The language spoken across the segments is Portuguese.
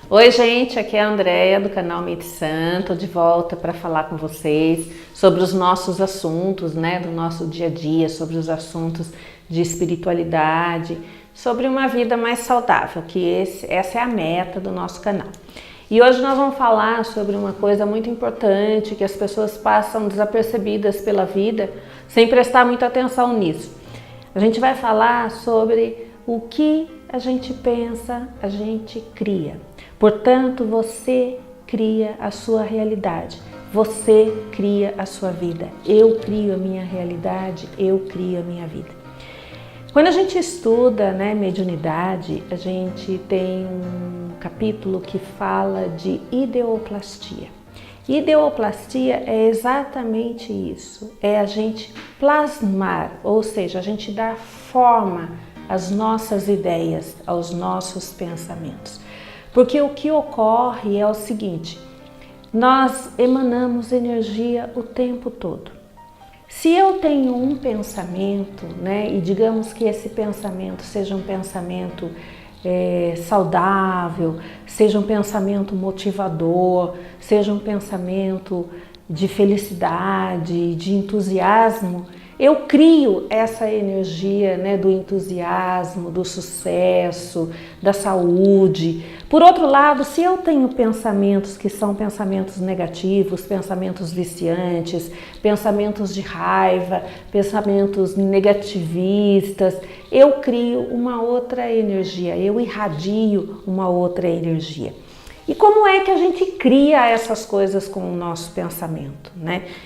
Oi gente, aqui é a Andréia do canal Mente Sã, tô de volta para falar com vocês sobre os nossos assuntos, do nosso dia a dia, sobre os assuntos de espiritualidade, sobre uma vida mais saudável, essa é a meta do nosso canal. E hoje nós vamos falar sobre uma coisa muito importante que as pessoas passam desapercebidas pela vida sem prestar muita atenção nisso. A gente vai falar sobre o que a gente pensa, a gente cria. Portanto, você cria a sua realidade, você cria a sua vida. Eu crio a minha realidade, eu crio a minha vida. Quando a gente estuda mediunidade, a gente tem um capítulo que fala de ideoplastia. Ideoplastia é exatamente isso, é a gente plasmar, ou seja, a gente dar forma às nossas ideias, aos nossos pensamentos. Porque o que ocorre é o seguinte, nós emanamos energia o tempo todo. Se eu tenho um pensamento, e digamos que esse pensamento seja um pensamento saudável, seja um pensamento motivador, seja um pensamento de felicidade, de entusiasmo, eu crio essa energia do entusiasmo, do sucesso, da saúde. Por outro lado, se eu tenho pensamentos que são pensamentos negativos, pensamentos viciantes, pensamentos de raiva, pensamentos negativistas, eu crio uma outra energia, eu irradio uma outra energia. E como é que a gente cria essas coisas com o nosso pensamento,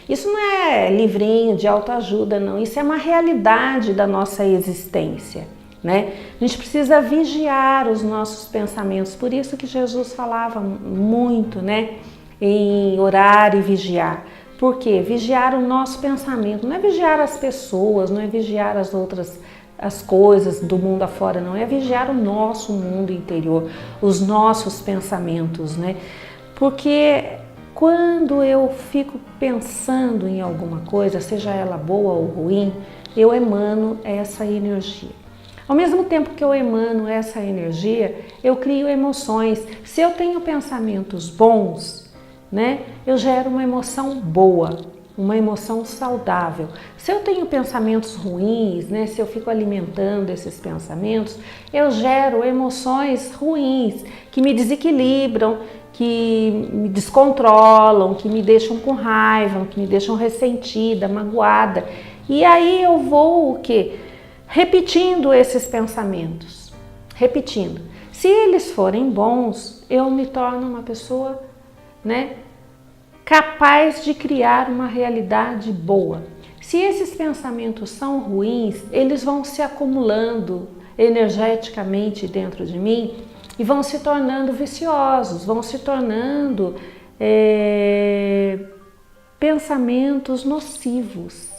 Isso não é livrinho de autoajuda, não. Isso é uma realidade da nossa existência, A gente precisa vigiar os nossos pensamentos. Por isso que Jesus falava muito, em orar e vigiar. Por quê? Vigiar o nosso pensamento. Não é vigiar as pessoas, não é vigiar as coisas do mundo afora, não, é vigiar o nosso mundo interior, os nossos pensamentos, Porque quando eu fico pensando em alguma coisa, seja ela boa ou ruim, eu emano essa energia. Ao mesmo tempo que eu emano essa energia, eu crio emoções. Se eu tenho pensamentos bons, eu gero uma emoção boa, uma emoção saudável. Se eu tenho pensamentos ruins, se eu fico alimentando esses pensamentos, eu gero emoções ruins, que me desequilibram, que me descontrolam, que me deixam com raiva, que me deixam ressentida, magoada. E aí eu vou o quê? Repetindo esses pensamentos, repetindo. Se eles forem bons, eu me torno uma pessoa, capaz de criar uma realidade boa. Se esses pensamentos são ruins, eles vão se acumulando energeticamente dentro de mim e vão se tornando viciosos, vão se tornando pensamentos nocivos,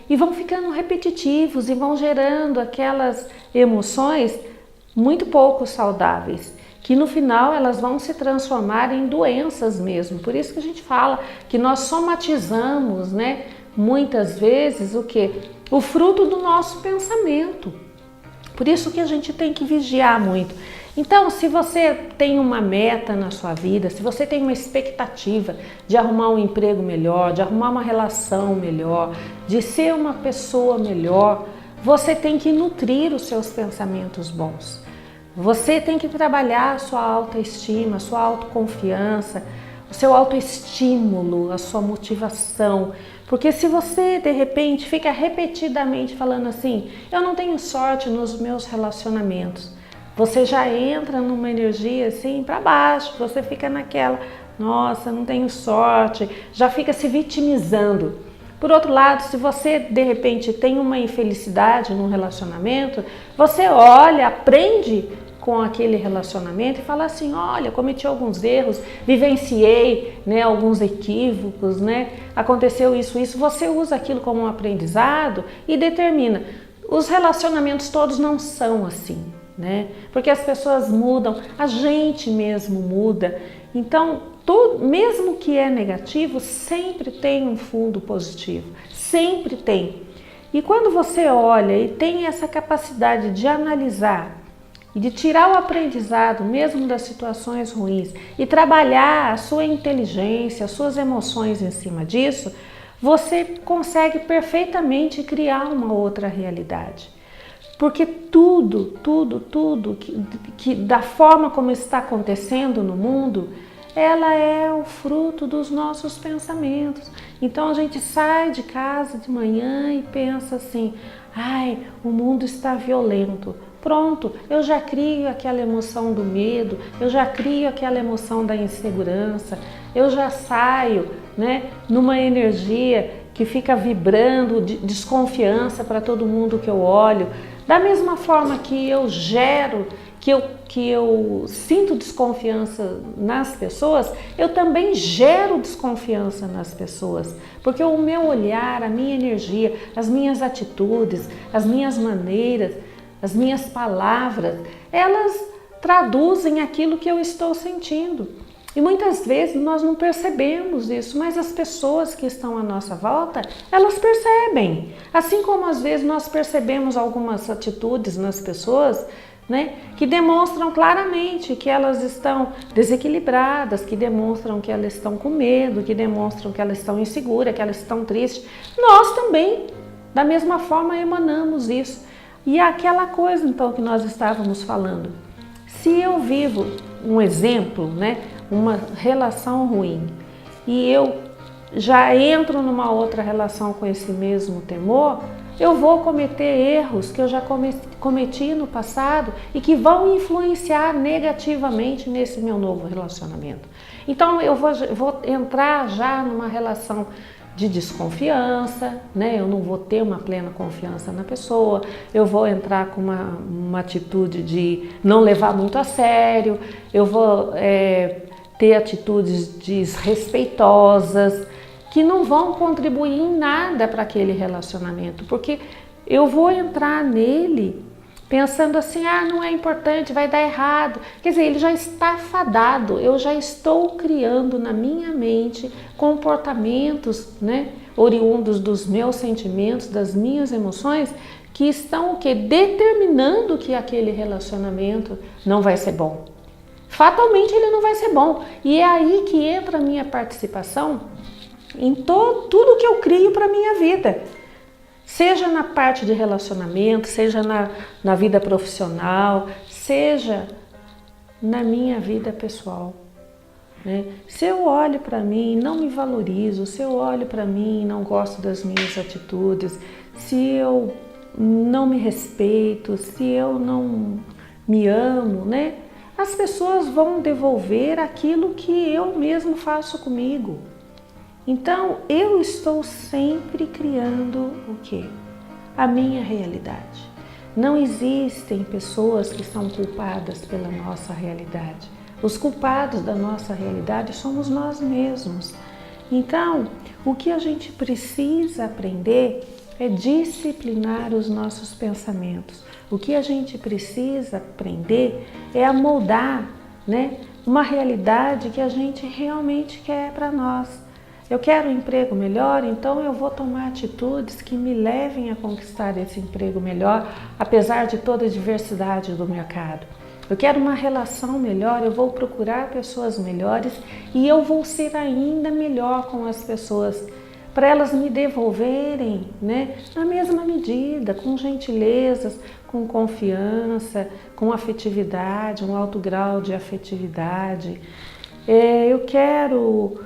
E vão ficando repetitivos e vão gerando aquelas emoções muito pouco saudáveis, que no final elas vão se transformar em doenças mesmo. Por isso que a gente fala que nós somatizamos, muitas vezes o quê? O fruto do nosso pensamento. Por isso que a gente tem que vigiar muito. Então, se você tem uma meta na sua vida, se você tem uma expectativa de arrumar um emprego melhor, de arrumar uma relação melhor, de ser uma pessoa melhor, você tem que nutrir os seus pensamentos bons. Você tem que trabalhar a sua autoestima, a sua autoconfiança, o seu autoestímulo, a sua motivação. Porque se você, de repente, fica repetidamente falando assim, eu não tenho sorte nos meus relacionamentos, você já entra numa energia assim para baixo, você fica naquela, nossa, não tenho sorte, já fica se vitimizando. Por outro lado, se você de repente tem uma infelicidade num relacionamento, você olha, aprende com aquele relacionamento e fala assim, olha, cometi alguns erros, vivenciei alguns equívocos, aconteceu isso, você usa aquilo como um aprendizado e determina. Os relacionamentos todos não são assim, porque as pessoas mudam, a gente mesmo muda, então mesmo que é negativo, sempre tem um fundo positivo, sempre tem. E quando você olha e tem essa capacidade de analisar e de tirar o aprendizado mesmo das situações ruins e trabalhar a sua inteligência, as suas emoções em cima disso, você consegue perfeitamente criar uma outra realidade. Porque tudo que da forma como está acontecendo no mundo, ela é o fruto dos nossos pensamentos. Então a gente sai de casa de manhã e pensa assim, ai, o mundo está violento. Pronto, eu já crio aquela emoção do medo, eu já crio aquela emoção da insegurança, eu já saio, né, numa energia que fica vibrando de desconfiança para todo mundo que eu olho. Da mesma forma que eu gero, que eu sinto desconfiança nas pessoas, eu também gero desconfiança nas pessoas. Porque o meu olhar, a minha energia, as minhas atitudes, as minhas maneiras, as minhas palavras, elas traduzem aquilo que eu estou sentindo. E muitas vezes nós não percebemos isso, mas as pessoas que estão à nossa volta, elas percebem. Assim como às vezes nós percebemos algumas atitudes nas pessoas, né, que demonstram claramente que elas estão desequilibradas, que demonstram que elas estão com medo, que demonstram que elas estão inseguras, que elas estão tristes. Nós também, da mesma forma, emanamos isso. E aquela coisa então que nós estávamos falando, se eu vivo um exemplo, né, uma relação ruim, e eu já entro numa outra relação com esse mesmo temor, eu vou cometer erros que eu já cometi no passado e que vão influenciar negativamente nesse meu novo relacionamento. Então eu vou entrar já numa relação de desconfiança, né? Eu não vou ter uma plena confiança na pessoa, eu vou entrar com uma atitude de não levar muito a sério, eu vou ter atitudes desrespeitosas, que não vão contribuir em nada para aquele relacionamento, porque eu vou entrar nele pensando assim, não é importante, vai dar errado. Quer dizer, ele já está fadado, eu já estou criando na minha mente comportamentos, né, oriundos dos meus sentimentos, das minhas emoções, que estão o quê? Determinando que aquele relacionamento não vai ser bom. Fatalmente ele não vai ser bom. E é aí que entra a minha participação em tudo que eu crio para a minha vida. Seja na parte de relacionamento, seja na vida profissional, seja na minha vida pessoal. Né? Se eu olho para mim e não me valorizo, se eu olho para mim e não gosto das minhas atitudes, se eu não me respeito, se eu não me amo, né? As pessoas vão devolver aquilo que eu mesmo faço comigo. Então, eu estou sempre criando o quê? A minha realidade. Não existem pessoas que são culpadas pela nossa realidade. Os culpados da nossa realidade somos nós mesmos. Então, o que a gente precisa aprender é disciplinar os nossos pensamentos. O que a gente precisa aprender é amoldar, né, uma realidade que a gente realmente quer para nós. Eu quero um emprego melhor, então eu vou tomar atitudes que me levem a conquistar esse emprego melhor, apesar de toda a diversidade do mercado. Eu quero uma relação melhor, eu vou procurar pessoas melhores e eu vou ser ainda melhor com as pessoas, para elas me devolverem, né, na mesma medida, com gentilezas, com confiança, com afetividade, um alto grau de afetividade. Eu quero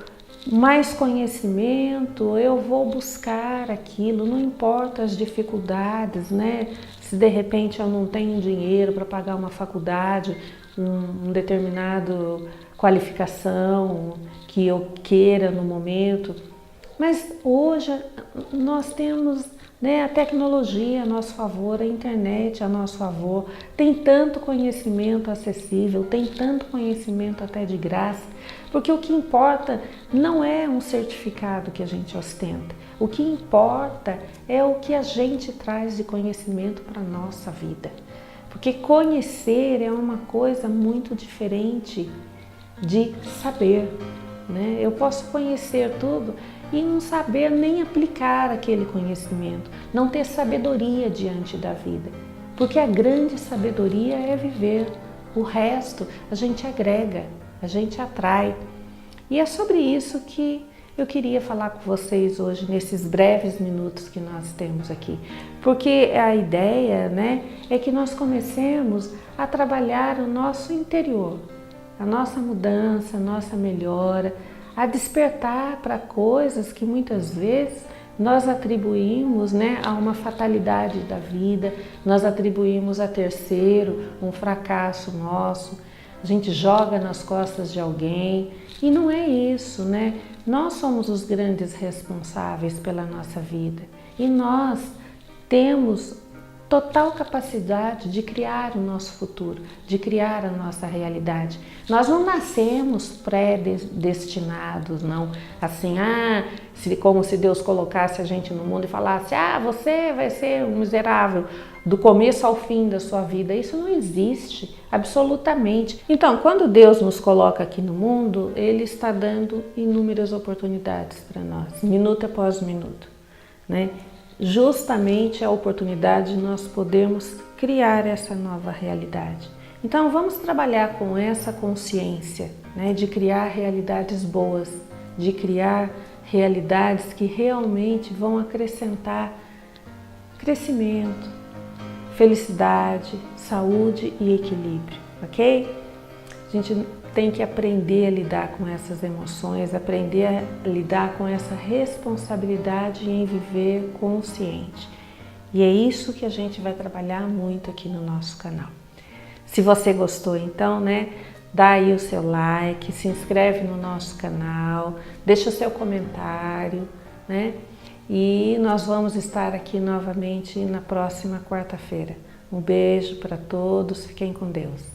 mais conhecimento, eu vou buscar aquilo, não importa as dificuldades, né? Se de repente eu não tenho dinheiro para pagar uma faculdade, um determinado qualificação que eu queira no momento. Mas hoje nós temos, né, a tecnologia a nosso favor, a internet a nosso favor, tem tanto conhecimento acessível, tem tanto conhecimento até de graça, porque o que importa não é um certificado que a gente ostenta, o que importa é o que a gente traz de conhecimento para a nossa vida, porque conhecer é uma coisa muito diferente de saber, né? Eu posso conhecer tudo e não saber nem aplicar aquele conhecimento, não ter sabedoria diante da vida. Porque a grande sabedoria é viver. O resto a gente agrega, a gente atrai. E é sobre isso que eu queria falar com vocês hoje, nesses breves minutos que nós temos aqui. Porque a ideia, né, é que nós comecemos a trabalhar o nosso interior, a nossa mudança, a nossa melhora, a despertar para coisas que muitas vezes nós atribuímos, né, a uma fatalidade da vida, nós atribuímos a terceiro, um fracasso nosso, a gente joga nas costas de alguém e não é isso, né? Nós somos os grandes responsáveis pela nossa vida e nós temos total capacidade de criar o nosso futuro, de criar a nossa realidade. Nós não nascemos predestinados, não. Assim, como se Deus colocasse a gente no mundo e falasse, você vai ser um miserável do começo ao fim da sua vida. Isso não existe, absolutamente. Então, quando Deus nos coloca aqui no mundo, Ele está dando inúmeras oportunidades para nós, minuto após minuto, né? Justamente a oportunidade de nós podermos criar essa nova realidade. Então vamos trabalhar com essa consciência, né, de criar realidades boas, de criar realidades que realmente vão acrescentar crescimento, felicidade, saúde e equilíbrio, ok? A gente tem que aprender a lidar com essas emoções, aprender a lidar com essa responsabilidade em viver consciente. E é isso que a gente vai trabalhar muito aqui no nosso canal. Se você gostou, então, né, dá aí o seu like, se inscreve no nosso canal, deixa o seu comentário, né? E nós vamos estar aqui novamente na próxima quarta-feira. Um beijo para todos, fiquem com Deus.